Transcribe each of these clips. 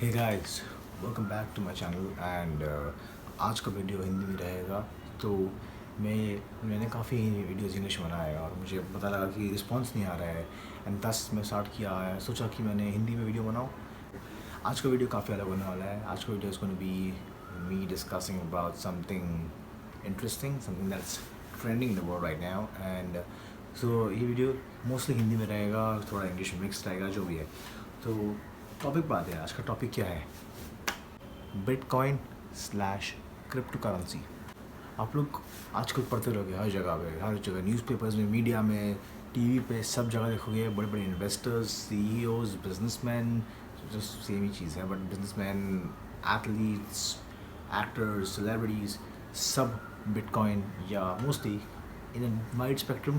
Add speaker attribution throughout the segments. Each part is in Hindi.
Speaker 1: Hey guys, welcome back to my channel and आज का वीडियो हिंदी में रहेगा। तो मैंने काफ़ी वीडियोज़ इंग्लिश में बनाए और मुझे पता लगा कि रिस्पांस नहीं आ रहा है एंड दस मैं स्टार्ट किया है, सोचा कि मैंने हिंदी में वीडियो बनाऊँ। आज का वीडियो काफ़ी अलग होने वाला है। आज का video is gonna be me discussing about something interesting, something that's trending in the world right now and so ये वीडियो मोस्टली हिंदी में रहेगा, थोड़ा इंग्लिश में मिक्स रहेगा, जो भी है। तो टॉपिक बात है, आज का टॉपिक क्या है? Bitcoin slash crypto currency. आप लोग आजकल पढ़ते रहोगे हर जगह न्यूज़पेपर्स में, मीडिया में, टीवी पे, सब जगह देखोगे बड़े बड़े इन्वेस्टर्स, सीईओज, बिजनेसमैन, जो सेम ही चीज़ है, but businessman, athletes, actors, celebrities, सब बिटकॉइन या mostly in wide spectrum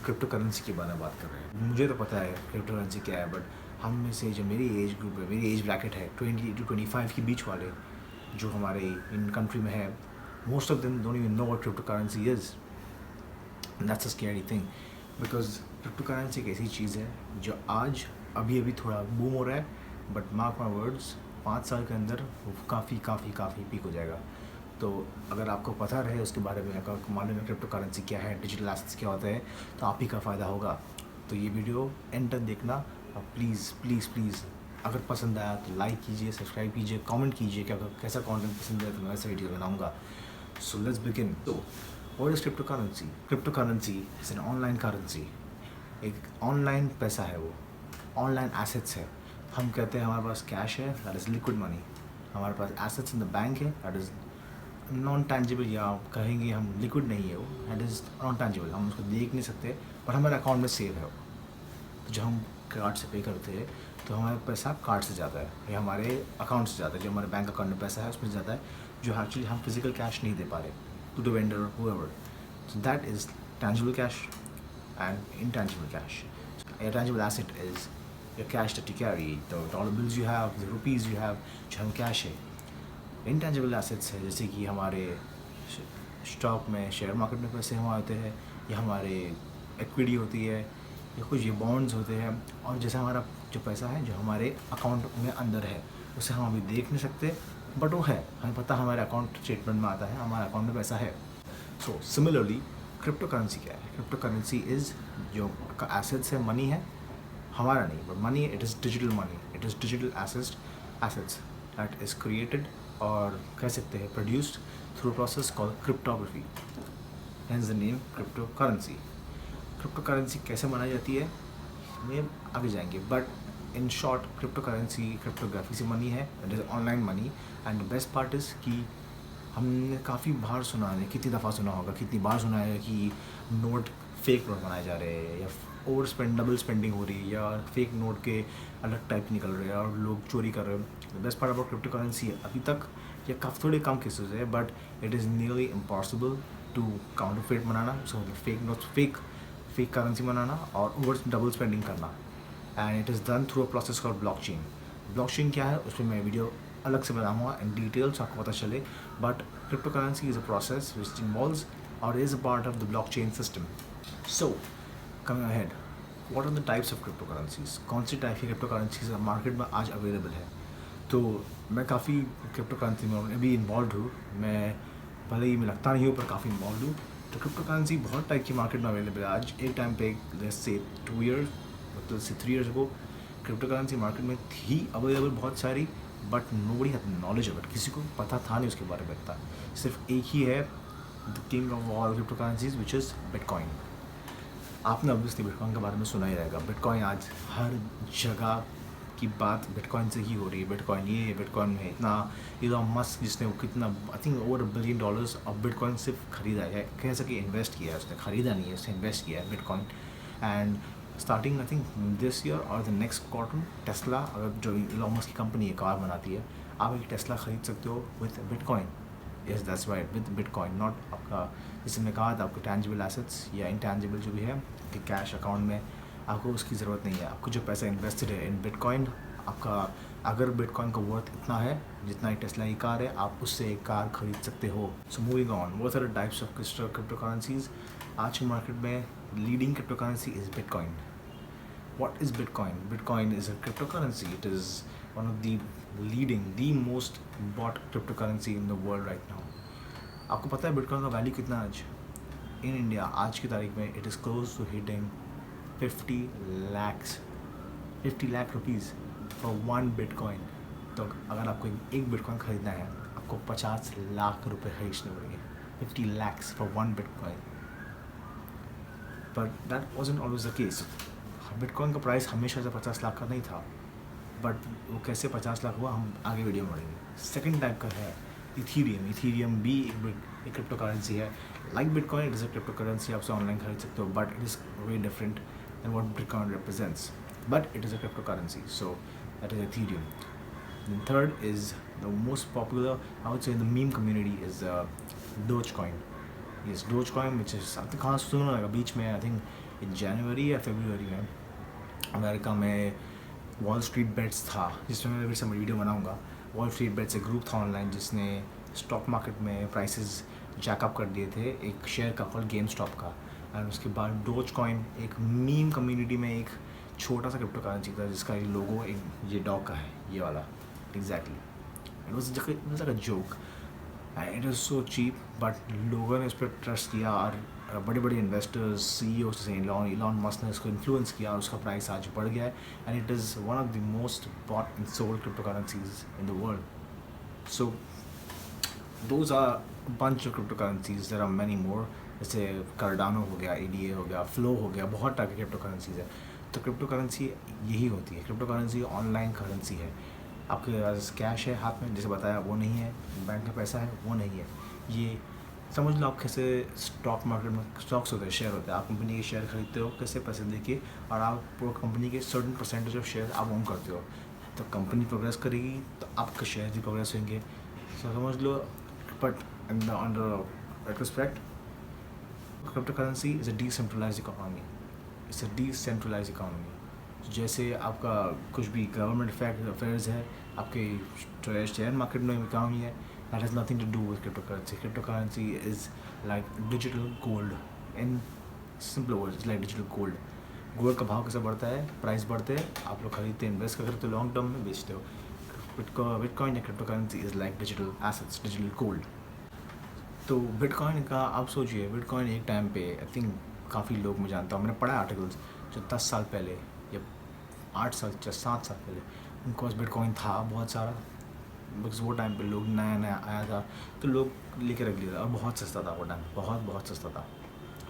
Speaker 1: crypto currency के बारे में बात कर रहे हैं। मुझे तो पता है क्रिप्टो करेंसी क्या है, बट हम में से जो मेरी एज ग्रुप है, मेरी एज ब्रैकेट है 20 to 25 के बीच वाले जो हमारे इन कंट्री में है, most of them don't even know what crypto currency is. That's a scary thing, because crypto currency एक ऐसी चीज़ है जो आज अभी अभी थोड़ा बूम हो रहा है, बट मार्क माई वर्ड्स 5 साल के अंदर वो काफ़ी काफ़ी काफ़ी पीक हो जाएगा। तो अगर आपको पता रहे उसके बारे में, अगर आपको मालूम है क्रिप्टो करेंसी क्या है, डिजिटल एसेट्स क्या होता है, तो आप ही का फ़ायदा होगा। तो ये वीडियो एंड तक देखना और प्लीज़ प्लीज़ प्लीज़, अगर पसंद आया तो लाइक कीजिए, सब्सक्राइब कीजिए, कमेंट कीजिए कि अगर कैसा कंटेंट पसंद है तो मैं वैसे वीडियो बनाऊंगा। So let's begin. तो what is crypto currency? Crypto currency is an online currency. एक ऑनलाइन पैसा है, वो ऑनलाइन एसेट्स है। हम कहते हैं हमारे पास कैश है, दैट इज़ लिक्विड मनी। हमारे पास एसेट्स इन द बैंक है, दैट इज़ नॉन टैंजिबल, या कहेंगे हम लिक्विड नहीं है वो, दैट इज़ नॉन टैंजिबल, हम उसको देख नहीं सकते, पर हमारे अकाउंट में सेव है वो। तो जब हम कार्ड से पे करते हैं तो हमारा पैसा कार्ड से जाता है या हमारे अकाउंट से जाता है, जो हमारे बैंक अकाउंट में पैसा है उसमें जाता है, जो एक्चुअली हम फिजिकल कैश नहीं दे पा रहे टू द वेंडर और whoever. So that is tangible cash and intangible cash. A tangible asset is your cash that you carry, the dollar bills you have, the rupees you have, जो हम कैश है। इंटेंजिबल एसेट्स है जैसे कि हमारे स्टॉक में, शेयर मार्केट में पैसे हम आते हैं, या हमारे इक्विटी होती है, या कुछ ये बॉन्ड्स होते हैं। और जैसे हमारा जो पैसा है जो हमारे अकाउंट में अंदर है, उसे हम अभी देख नहीं सकते, बट वो है, हमें पता हमारे अकाउंट स्टेटमेंट में आता है, हमारे अकाउंट में पैसा है। सो सिमिलरली क्रिप्टो करेंसी क्या है? क्रिप्टो करेंसी इज़ जो एसेट्स है, मनी है, हमारा नहीं, but money, it is digital money, it is digital assets that is created, और कह सकते हैं produced through process called cryptography, hence the name crypto currency. Crypto currency कैसे बनाई जाती है में आगे जाएंगे, but in short crypto currency cryptography से मनी है, it is online money. And best part is कि हमने काफ़ी बार सुना है, कितनी दफ़ा सुना होगा, कितनी बार सुना है कि नोट, फेक नोट बनाए जा रहे हैं, या डबल स्पेंडिंग हो रही है, या फेक नोट के अलग टाइप निकल रहे हैं और लोग चोरी कर रहे हैं। The best part about crypto currency है अभी तक ये काफ़ी थोड़े कम केसेस है, but it is nearly impossible to counterfeit बनाना, so fake notes, fake currency बनाना और ओवर डबल स्पेंडिंग करना। And it is done through a process called blockchain. Blockchain क्या है, उसमें मैं वीडियो अलग से बनाऊंगा इन डिटेल्स, आपको पता चले, but crypto currency is a process which involves और is a part of the blockchain system. So coming ahead, what are the types of crypto currencies? कौन सी टाइप की क्रिप्टो करेंसीज मार्केट में आज अवेलेबल है? तो मैं काफ़ी क्रिप्टो करेंसी में अभी इन्वॉल्व हूँ, मैं भले ही मैं लगता नहीं हूँ पर काफ़ी इन्वॉल्व हूँ। तो क्रिप्टो करेंसी बहुत टाइप की मार्केट में अवेलेबल है आज। एक टाइम पे जैसे 2 ईयर्स, मतलब से 3 ईयर्स को क्रिप्टो करेंसी मार्केट में थी अवेलेबल बहुत सारी, but nobody had knowledge of it, किसी को पता था नहीं उसके बारे में इतना। सिर्फ एक ही है, the king of all crypto currencies, which is bitcoin. आपने ऑब्वियसली बिटकॉइन के बारे में सुना ही रहेगा। बिटकॉइन आज हर जगह की बात बिटकॉइन से ही हो रही है। बिटकॉइन ये, बिटकॉइन में इतना, इलॉन मस्क जिसने वो कितना, I think over $1 billion of bitcoin सिर्फ खरीदा है, कह सके इन्वेस्ट किया है उसने, खरीदा नहीं है, उसने इन्वेस्ट किया है bitcoin. And starting I think this year और द नेक्स्ट क्वार्टर, टेस्ला, अगर जो इलॉन मस्क की कंपनी है, कार बनाती है, आप एक टेस्ला खरीद सकते हो with bitcoin. Yes that's right, with bitcoin, not आपका, जैसे मैंने कहा था, आपको टैंजिबल एसेट्स या इनटैंजिबल जो भी है कि कैश अकाउंट में, आपको उसकी ज़रूरत नहीं है। आपको जो पैसा इन्वेस्टेड है इन बिटकॉइन, आपका अगर बिटकॉइन का वर्थ इतना है जितना एक टेस्ला की कार है, आप उससे एक कार खरीद सकते हो। So moving on, what are the types of crypto currencies? आज के मार्केट में leading crypto currency is Bitcoin. What is Bitcoin? Bitcoin is a cryptocurrency. It is one of the most bought cryptocurrency in the world right now. आपको पता है बिटकॉइन का वैल्यू कितना आज इन इंडिया आज की तारीख में? It is close to hitting 50 lakh rupees for one Bitcoin. तो अगर आपको एक बिटकॉइन ख़रीदना है आपको 50 लाख रुपए खरीदने पड़ेंगे. 50 lakhs for one bitcoin. But that wasn't always the case. Bitcoin का प्राइस हमेशा से 50 लाख का नहीं था, बट वो कैसे 50 लाख हुआ हम आगे वीडियो में पढ़ेंगे. सेकेंड टाइप का है इथीरियम. इथीरियम भी एक क्रिप्टो करेंसी है. Like bitcoin it is a crypto currency. आप ऑनलाइन खरीद सकते हो, but it is very different than what Bitcoin represents. But it is a cryptocurrency, so that is Ethereum. And third is the most popular, I would say, in the meme community is Dogecoin. Yes, Dogecoin, which is I think कहाँ सुना लगा बीच में, I think in January या February में अमेरिका में वॉल स्ट्रीट बेट्स था, जिसमें मैं फिर से वीडियो बनाऊंगा. वॉल स्ट्रीट बेट्स एक ग्रुप था ऑनलाइन जिसने स्टॉक मार्केट में प्राइसेस जैकअप कर दिए थे एक शेयर का कॉल गेम स्टॉप का. एंड उसके बाद डोज कॉइन एक मीम कम्युनिटी में एक छोटा सा क्रिप्टो करेंसी था जिसका लोगो एक ये डॉग का है, ये वाला exactly. It was like a joke and it was so cheap, but लोगों ने उस पर ट्रस्ट किया और बड़े बड़े इन्वेस्टर्स CEO से इलॉन मस्क ने उसको इन्फ्लुएंस किया और उसका प्राइस आज बढ़ गया है. And it is one of the most bought and sold crypto currencies in the world. So those are bunch of cryptocurrencies. There are many more. जैसे कार्डानो हो गया, ADA हो गया, फ्लो हो गया, बहुत टाइप की क्रिप्टो करेंसीज है. तो क्रिप्टो करेंसी यही होती है. क्रिप्टो करेंसी ऑनलाइन करेंसी है. आपके पास कैश है हाथ में, जैसे बताया वो नहीं है. बैंक में पैसा है वो नहीं है. ये समझ लो आप कैसे स्टॉक मार्केट में स्टॉक्स होते हैं, शेयर होते हैं. आप कंपनी के शेयर खरीदते हो कैसे पैसे देके, और आप पूरा कंपनी के सर्टन परसेंटेज ऑफ शेयर आप ओन करते हो. तो कंपनी प्रोग्रेस करेगी तो आपके शेयर भी प्रोग्रेस होंगे. तो समझ लो. But under retrospect, cryptocurrency is a decentralized economy. It's a decentralized economy. जैसे आपका कुछ भी गवर्नमेंट अफेयर्स है, आपके शेयर मार्केट में इकोनॉमी है, that has nothing to do with cryptocurrency. Cryptocurrency is like digital gold. In simple words, it's like digital gold. Gold का भाव कैसे बढ़ता है, प्राइस बढ़ते हैं, आप लोग खरीदते हैं, इन्वेस्ट करते हो, लॉन्ग टर्म में बेचते हो. बिटकॉइन या cryptocurrency is like digital assets, digital gold. तो बिटकॉइन का आप सोचिए, बिटकॉइन एक टाइम पे आई थिंक काफ़ी लोग मैं जानता हूँ, मैंने पढ़ा आर्टिकल्स जो 10 साल पहले या 8 साल या 7 साल पहले उनके पास बिटकॉइन था बहुत सारा. बिकॉज वो टाइम पे लोग नया नया आया था तो लोग लेके रख लिया था और बहुत सस्ता था वो टाइम, बहुत सस्ता था.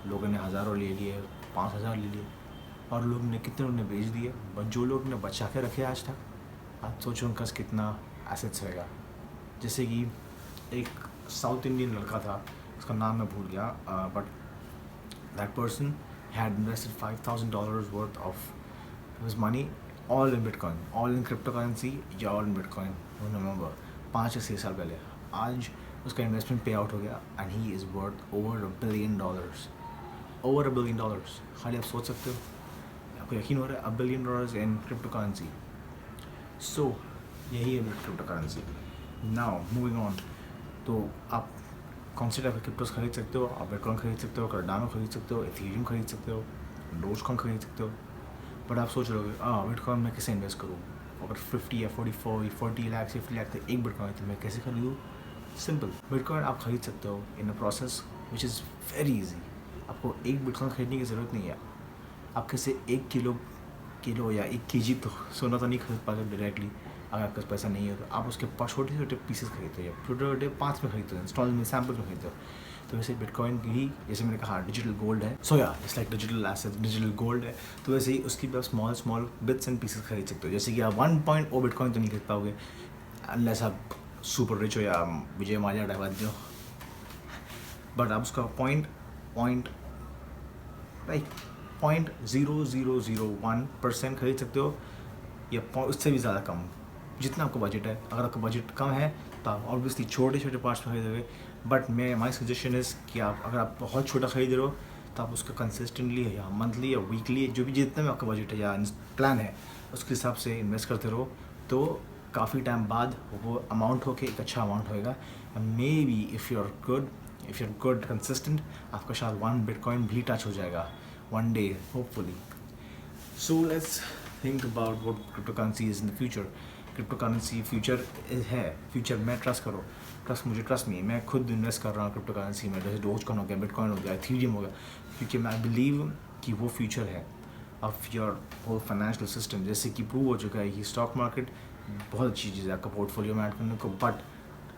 Speaker 1: लोगों ने हज़ारों ले लिए, 5,000 ले लिए, और लोग ने कितने उन्हें बेच दिए. बट जो लोग ने बचा के रखे आज तक, आज सोचो उनका कितना एसेट्स रहेगा. जैसे कि एक साउथ इंडियन लड़का था, उसका नाम मैं भूल गया, but that person had invested $5,000 worth of his money all in bitcoin, all in crypto currency या ऑल इन बिटकॉइन. नवंबर 5 या 6 साल पहले. आज उसका इन्वेस्टमेंट पे आउट हो गया and he is worth over $1 billion. Over $1 billion. खाली आप सोच सकते हो, आपको यकीन हो रहा है $1 billion इन क्रिप्टो करेंसी. सो यही है crypto currency. Now moving on. तो आप कौन से टाइप के क्रिप्टोस खरीद सकते हो? आप बिटकॉइन खरीद सकते हो, कार्डानो खरीद सकते हो, इथीरियम खरीद सकते हो, डोजकॉइन खरीद सकते हो. बट आप सोच रहे हो बिटकॉइन में कैसे इन्वेस्ट करूँ? अगर 50 या 40 लाख 50 लाख तक एक बिटकॉइन तो मैं कैसे खरीदूँ? सिंपल. बिटकॉइन आप खरीद सकते हो in a process which is very easy. आपको एक बिटकॉइन खरीदने की ज़रूरत नहीं है. आप कैसे 1 किलो या 1 kg तो सोना तो नहीं खरीद पाते डायरेक्टली. अगर आपके पास पैसा नहीं है तो आप उसके पास छोटे छोटे पीसेस खरीदते हो, या छोटे 5 में खरीदते हो, इंस्टॉल में सैम्पल में खरीदते हो. तो वैसे बिटकॉइन की, जैसे मैंने कहा, डिजिटल गोल्ड है. सो या it's like digital asset, digital gold है. तो वैसे ही उसकी भी आप स्मॉल बिट्स एंड पीसेस खरीद सकते हो. जैसे कि आप 1.0 बिटकॉइन तो नहीं खरीद पाओगे अनलेस आप सुपर रिच हो या विजय माल्या टाइप आदमी हो. बट आप उसका लाइक 0.0001% खरीद सकते हो, या उससे भी ज़्यादा कम, जितना आपका बजट है. अगर आपका बजट कम है तो आप ऑब्वियसली छोटे छोटे पार्ट्स में खरीदोगे. बट माई सजेशन इज़ कि अगर आप बहुत छोटा खरीद रहे हो तो आप उसको कंसिस्टेंटली या मंथली या वीकली, जो भी जितना भी आपका बजट है या प्लान है, उसके हिसाब से इन्वेस्ट करते रहो. तो काफ़ी टाइम बाद वो अमाउंट होके एक अच्छा अमाउंट होएगा. Maybe if you are good consistent, आपका शायद 1 बिटकॉइन भी टच हो जाएगा one day, hopefully. So let's think about what cryptocurrency is in the future. Crypto currency future है, फ्यूचर में ट्रस्ट करो, ट्रस्ट मी, मैं खुद इन्वेस्ट कर रहा हूँ क्रिप्टो करेंसी में, जैसे डोजकॉइन हो गया, बिटकॉइन हो गया, इथेरियम हो गया, क्योंकि मैं बिलीव कि वो फ्यूचर है of your whole financial system. जैसे कि प्रूव हो चुका है कि स्टॉक मार्केट बहुत अच्छी चीज़ है आपका पोर्टफोलियो में ऐड करने को, but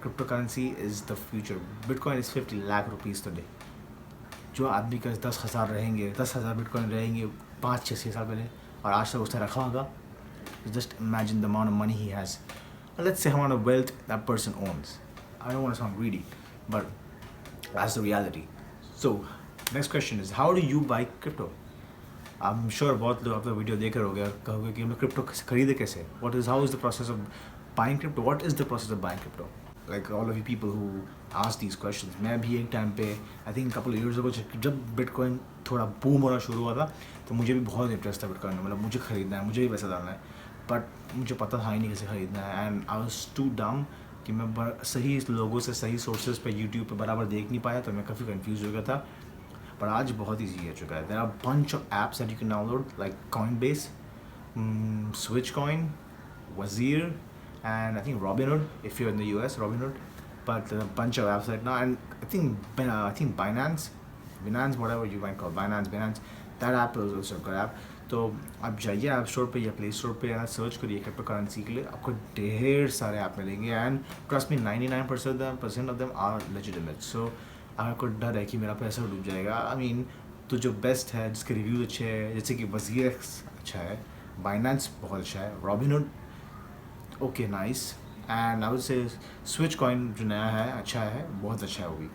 Speaker 1: crypto currency is the future. Bitcoin is 50 lakh rupees today. जो आदमी का 10,000 रहेंगे, 10,000 बिटकॉइन रहेंगे 5-6 साल पहले, और आज तक उसने रखा होगा, just imagine the amount of money he has. And let's say how much wealth that person owns. I don't want to sound greedy, but that's the reality. So next question is, how do you buy crypto? I'm sure बहुत लोग आपका वीडियो देख रहे होंगे और कहोगे कि हम लोग क्रिप्टो खरीदे कैसे, how is the process of buying crypto, what is the process of buying crypto? Like all of you people who ask these questions, मैं भी एक टाइम पे I think couple of years ago जब बिटकॉइन थोड़ा बूम होना शुरू हुआ था तो मुझे भी बहुत इंटरेस्ट था बिटकॉइन में, मतलब मुझे ख़रीदना है, मुझे भी पैसा डालना है, बट मुझे पता था ही नहीं कैसे ख़रीदना है, एंड आई वाज टू डम कि मैं सही लोगों से सही सोर्सेज पे यूट्यूब पे बराबर देख नहीं पाया, तो मैं काफ़ी कंफ्यूज हो गया था। पर आज बहुत ईजी हो चुका है। There are bunch of apps that you can download like Coinbase, Switch Coin, Wazir, and I think Robinhood if you're in the US, Robinhood, but a bunch of apps right now, and I think Binance, whatever you might call Binance, that app is also a good app. तो आप जाइए ऐप स्टोर पे या प्ले स्टोर पे या सर्च करिए क्रिप्टो करेंसी के लिए, आपको ढेर सारे ऐप मिलेंगे, and trust me 99% of them are legitimate. So अगर कोई डर है कि मेरा पैसा डूब जाएगा, आई मीन तो जो बेस्ट है, जिसके रिव्यूज अच्छे हैं, जैसे कि वजीर अच्छा है, बाइनेंस बहुत अच्छा है, Robinhood okay nice, and I would say Switch Coin जो नया है अच्छा है, बहुत अच्छा है वो भी।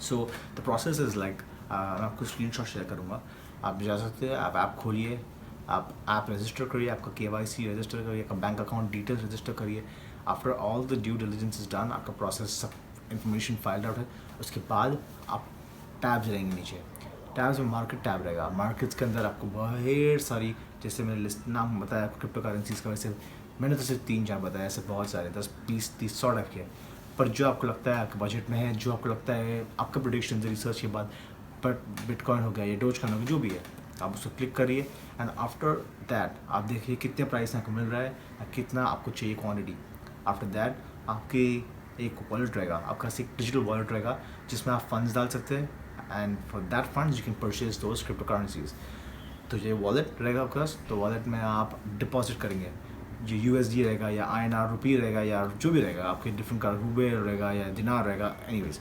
Speaker 1: So the process is like, मैं आपको स्क्रीनशॉट शेयर करूँगा, आप जा सकते हैं, आप ऐप खोलिए, आप ऐप रजिस्टर करिए, आपका KYC रजिस्टर करिए, आपका बैंक अकाउंट डिटेल्स रजिस्टर करिए। After all the due diligence is done, आपका प्रोसेस सब इन्फॉर्मेशन फाइल्ड आउट है, उसके बाद आप टैब्स रहेंगे नीचे, टैब्स में मार्केट टैब रहेगा, मार्केट्स के अंदर आपको बहुत सारी, जैसे मैंने लिस्ट नाम बताया क्रिप्टो करेंसीज का, वैसे मैंने तो सिर्फ 3-4 बताया, ऐसे बहुत सारे 10, 20, 30, 100 टाइप के, पर जो आपको लगता है आपके बजट में है, जो आपको लगता है आपका प्रेडिक्शन रिसर्च के बाद, बट बिटकॉइन हो गया या डोजकॉइन हो गया, जो भी है, आप उसको क्लिक करिए, एंड आफ्टर दैट आप देखिए कितने प्राइस आपको मिल रहा है, कितना आपको चाहिए क्वांटिटी। आफ्टर दैट आपके एक वॉलेट रहेगा, आपका एक डिजिटल वॉलेट रहेगा जिसमें आप फंड्स डाल सकते हैं, and for that funds you can purchase those crypto currencies. तो ये वॉलेट रहेगा आपके पास, तो वॉलेट में आप डिपॉजिट करेंगे, जो USD रहेगा या INR रुपी रहेगा या जो भी रहेगा, आपके डिफरेंट का रूबे रहेगा या दिनार रहेगा, एनीवेज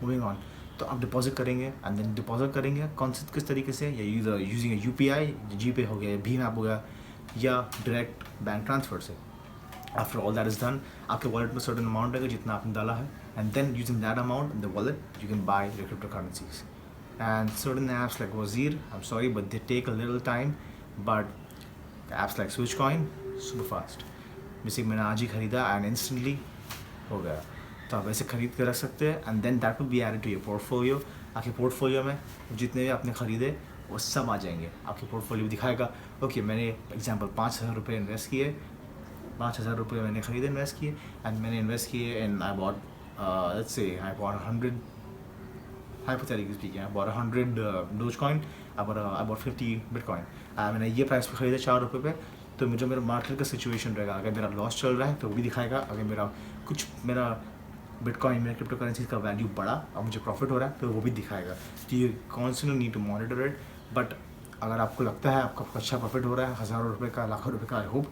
Speaker 1: मूविंग ऑन। तो आप डिपॉजिट करेंगे, एंड देन डिपॉजिट करेंगे किस तरीके से, या यूजिंग UPI, GPay हो गया, भीम ऐप हो गया, या डायरेक्ट बैंक ट्रांसफ़र से। After all that is done, आपके वॉलेट में सर्टन अमाउंट रहेगा जितना आपने डाला है, and then using that amount in the wallet you can buy your crypto currencies. And certain apps like Wazir, I am sorry but they take a little time, but apps like switch coin super fast, जैसे मैंने आज ही ख़रीदा एंड इंस्टेंटली हो गया, तो आप वैसे ख़रीद कर रख सकते हैं, and then that will be added to your portfolio. आपके पोर्टफोलियो में जितने भी आपने ख़रीदे वो सब आ जाएंगे, आपके पोर्टफोलियो दिखाएगा, ओके मैंने एग्जांपल 5,000 रुपये इन्वेस्ट किए, 5,000 रुपये मैंने ख़रीदे इन्वेस्ट किए, एंड मैंने इन्वेस्ट किए and I bought let's say I bought 100, hypothetically speaking, I bought 100 Dogecoin, I bought 50 Bitcoin, मैंने ये प्राइस पे ख़रीदा 4 रुपये पे, तो मुझे मेरा मार्केट का सिचुएशन रहेगा, अगर मेरा लॉस चल रहा है तो वो भी दिखाएगा, अगर मेरा बिटकॉइन में क्रिप्टो करेंसी का वैल्यू बढ़ा और मुझे प्रॉफिट हो रहा है तो वो भी दिखाएगा। तो ये constantly need to monitor it, but अगर आपको लगता है आपका अच्छा प्रॉफिट हो रहा है, हज़ारों रुपये का, लाखों रुपये का, आई होप,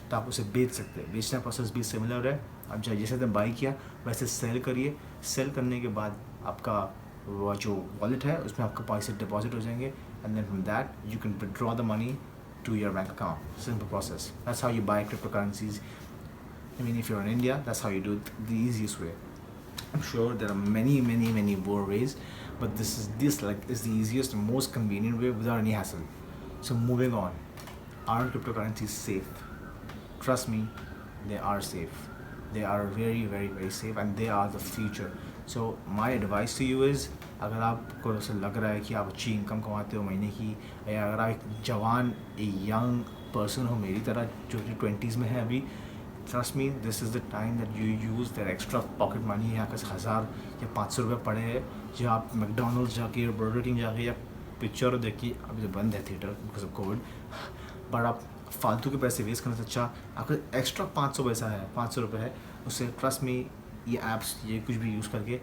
Speaker 1: तो आप उसे बेच सकते हैं। बेचना प्रोसेस भी सिमिलर है, आप जैसे आपने बाई किया वैसे सेल करिए, सेल करने के बाद आपका वो जो वॉलेट है उसमें आपके पैसे डिपॉजिट हो जाएंगे, and then from that you can withdraw the money to your bank account. Simple process. That's how you buy cryptocurrencies. I mean, if you're in India, that's how you do it the easiest way. I'm sure there are many more ways, but this is the easiest and most convenient way without any hassle. So moving on, are cryptocurrencies safe? Trust me, they are safe. They are very safe, and they are the future. So my advice to you is, अगर आपको ऐसा लग रहा है कि आप अच्छी इनकम कमाते हो महीने की, या अगर आप एक जवान यंग पर्सन हो मेरी तरह जो कि 20s में है अभी, trust me this is the time that you use that extra pocket money, यहाँ का 1000 या 500 रुपये पड़े हैं, जो आप मैकडोनल्ड्स जाके या बर्गर किंग जाके या पिक्चर देखिए, अभी तो बंद है theatre because of Covid, but आप फालतू के पैसे वेस्ट करने से अच्छा आपका एक्स्ट्रा 500 पैसा है, 500 रुपये है, उससे ट्रस्ट में ये ऐप्स ये कुछ भी यूज़ करके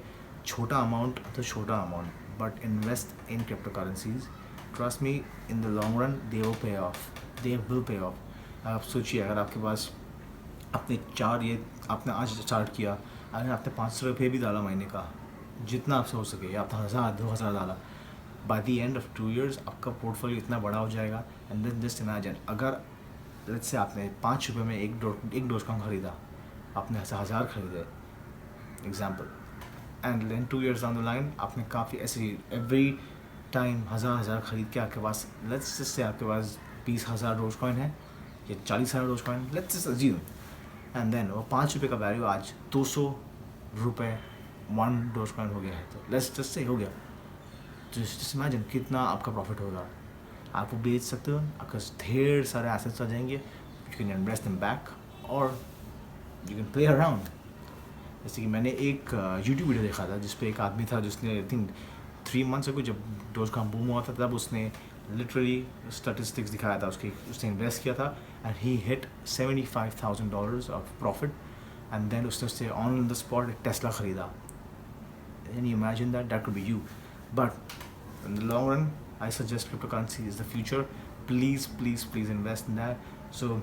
Speaker 1: छोटा अमाउंट तो छोटा amount but invest in crypto currencies, trust me in the long run they will pay of, they will pay of. आप सोचिए अगर आपके पास आपने आपने आज स्टार्ट किया, अगर आपने 500 रुपये भी डाला महीने का, जितना आपसे हो सके, या आपने 1000-2000 डाला, by the end of 2 years आपका पोर्टफोलियो इतना बड़ा हो जाएगा। एंड देन जस्ट इमेजिन अगर लेट्स से आपने 5 रुपये में एक डोजकॉइन खरीदा, आपने 1000 खरीदे example, and then 2 years down the line आपने काफ़ी ऐसे एवरी टाइम 1000 खरीद के आपके पास लेट्स से आपके पास 20,000 डोजकॉइन है या 40,000 Dogecoin, let's say assume, and then वो 5 रुपये का वैल्यू आज 200 रुपये 1 डोजकॉइन हो गया है, तो लेट्स जस्ट से हो गया, जस्ट इमेजिन कितना आपका प्रॉफिट होगा। आप वो बेच सकते हो, आपके ढेर सारे एसेट्स आ जाएंगे, you can invest them back और यू कैन प्ले अराउंड। जैसे कि मैंने एक यूट्यूब वीडियो देखा था जिस पे एक आदमी था जिसने आई थिंक 3 months अगो जब डोजकॉइन बूम हुआ था तब उसने लिटरली स्टैटिस्टिक्स दिखाया था उसने इन्वेस्ट किया था and he hit $75,000 of profit, and then उसने ऑन द स्पॉट एक टेस्ला खरीदा। And you imagine that could be you, but in the long run I suggest cryptocurrency is the future. Please invest in that. So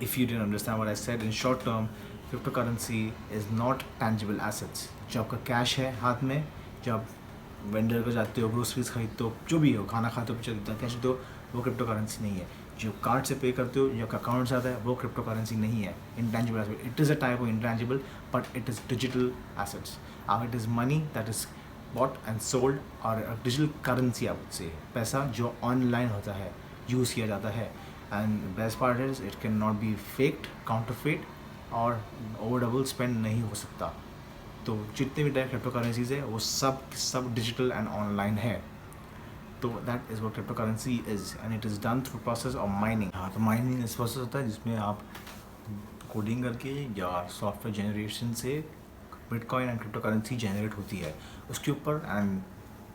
Speaker 1: if you didn't understand what I said, in short term cryptocurrency is not tangible assets. जो आपका कैश है हाथ में, जब वेंडर को जाते हो, ग्रोसरीज खरीदते हो, जो भी हो, खाना खाते हो, कैश दो, वो क्रिप्टो करेंसी नहीं है। जो कार्ड से पे करते हो, जो आपका अकाउंट से आता है, वो क्रिप्टो करेंसी नहीं है, intangible asset. It is a type of intangible but it is digital assets. It is money that is bought and sold, और डिजिटल करेंसी आपसे पैसा जो ऑनलाइन होता है, यूज़ किया जाता है। And best part is it can not be faked, counterfeit, और ओवर डबल स्पेंड नहीं हो सकता। तो जितने भी टाइप क्रिप्टो करेंसीज है वो सब डिजिटल एंड ऑनलाइन है। तो that is what crypto currency is, and it is done through process of mining. हाँ, तो माइनिंग इस प्रोसेस होता है जिसमें आप कोडिंग करके या सॉफ्टवेयर जनरेशन से bitcoin and crypto currency generate होती है उसके ऊपर। एंड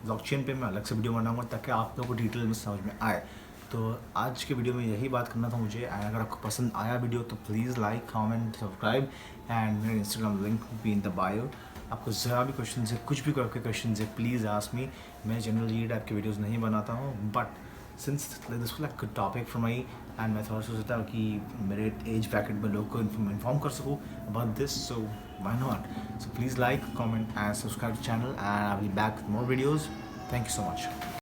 Speaker 1: ब्लॉकचेन पे मैं अलग से वीडियो बनाऊंगा ताकि आप लोगों को डिटेल में समझ में आए। तो आज के वीडियो में यही बात करना था मुझे। एंड अगर आपको पसंद आया वीडियो तो please like, comment, subscribe, and मेरा इंस्टाग्राम लिंक भी इन द बायो। आपको ज़रा भी क्वेश्चन है, कुछ भी करके क्वेश्चन है, प्लीज़ आस्क मी। मैं जनरली ये टाइप के वीडियोज़ नहीं बनाता हूँ, but since this like good topic for my, and मैं थोड़ा सोचता हूँ कि मेरे एज ब्रैकेट में लोग को इन्फॉर्म कर सकूँ about this, so why not. So please like, comment and subscribe to the channel, and I'll be back with more videos. Thank you so much.